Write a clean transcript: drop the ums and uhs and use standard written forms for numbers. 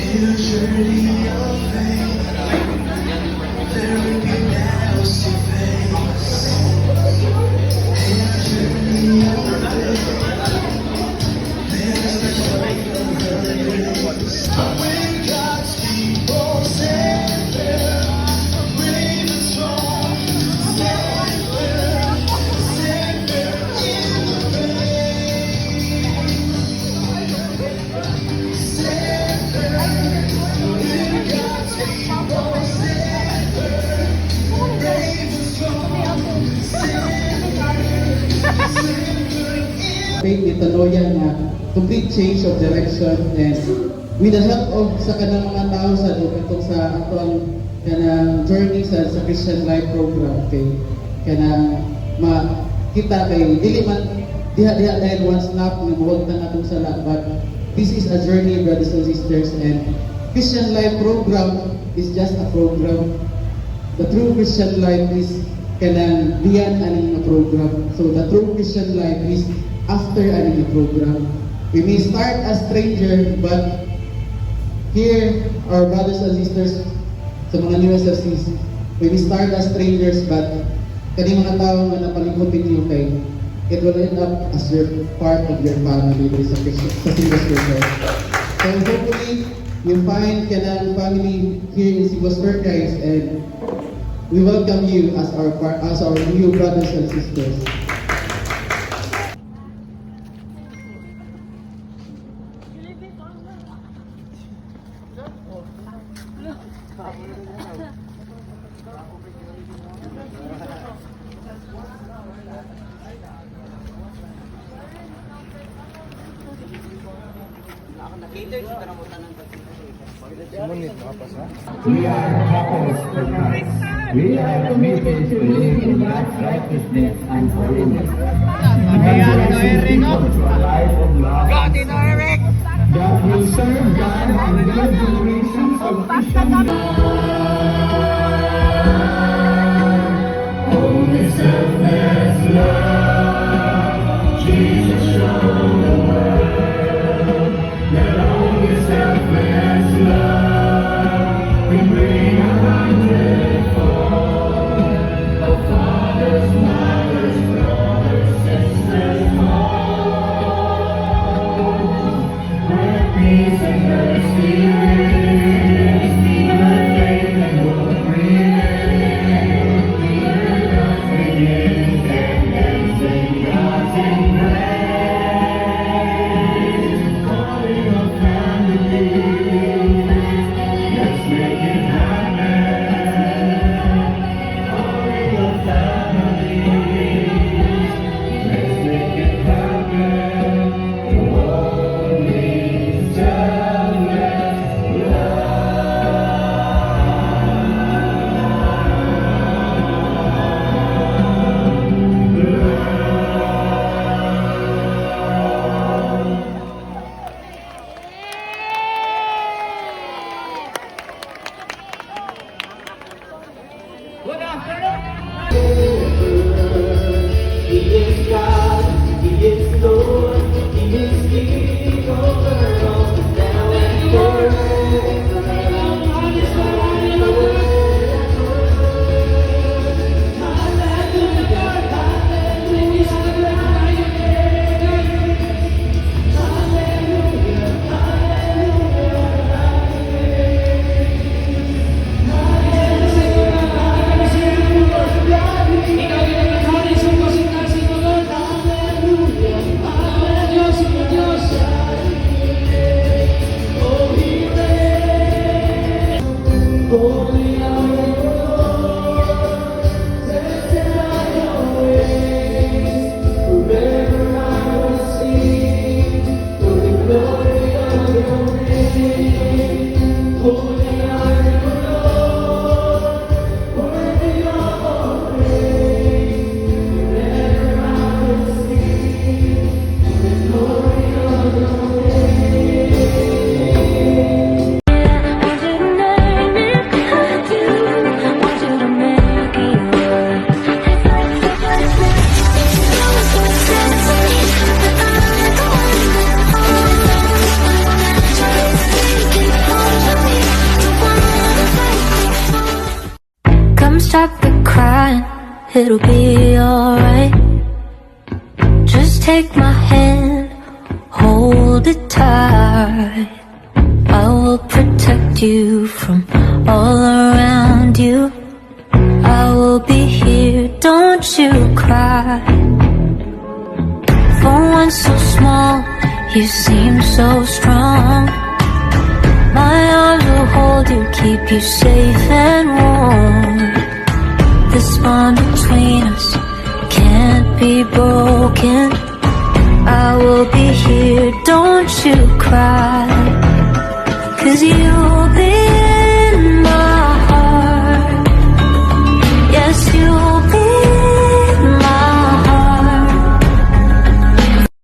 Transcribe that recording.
In a journey of faith, there will be battles to face. In a journey of faith, there's a fight of grace. When God's people stand there, brave and strong, stand there in the rain. Stand there. When God's people stand there, brave and strong, stand there. Faith ni Taloyan na complete change of direction, and with the help of sa kanang mga tao sa itong sa atong kanang journey sa Christian Life program kay kanang makita kay dili man diha dahil one snap nga buwag na atong sala, but this is a journey, brothers and sisters, and Christian Life program is just a program. The true Christian life is kanang diyan aning program. So the true Christian life is after aning program. We may start as stranger, but here, our brothers and sisters sa mga new SFCs, we may start as strangers, but kani mga tao nga napalibutin niyo kay it will end up as your part of your family sa Sivas Church. So hopefully, you find kanang family here in Sivas Church, guys, and we welcome you as our new brothers and sisters. We are couples for Christ. We are committed to live in God's righteousness and holiness. Evangelizing people to a life of love that will serve God and build generations of Christian only selfless love. Jesus showed the world that only selfless love. We bring a hundredfold of fathers, mothers, brothers, sisters, all. Where peace and mercy reign, where faith and hope prevail, where love begins and ends in God's embrace. Calling a family. Let's make it happen. Calling a family. Let's make it happen. Only selfless He is God, He is Lord, He is King over all, now and forever. Hallelujah, hallelujah, hallelujah, hallelujah. it'll be alright. Just take my hand, hold it tight. I will protect you from all around you. I will be here, don't you cry. For one so small, you seem so strong. My arms will hold you, keep you safe and warm. This bond between us can't be broken. I will be here, don't you cry. 'Cause you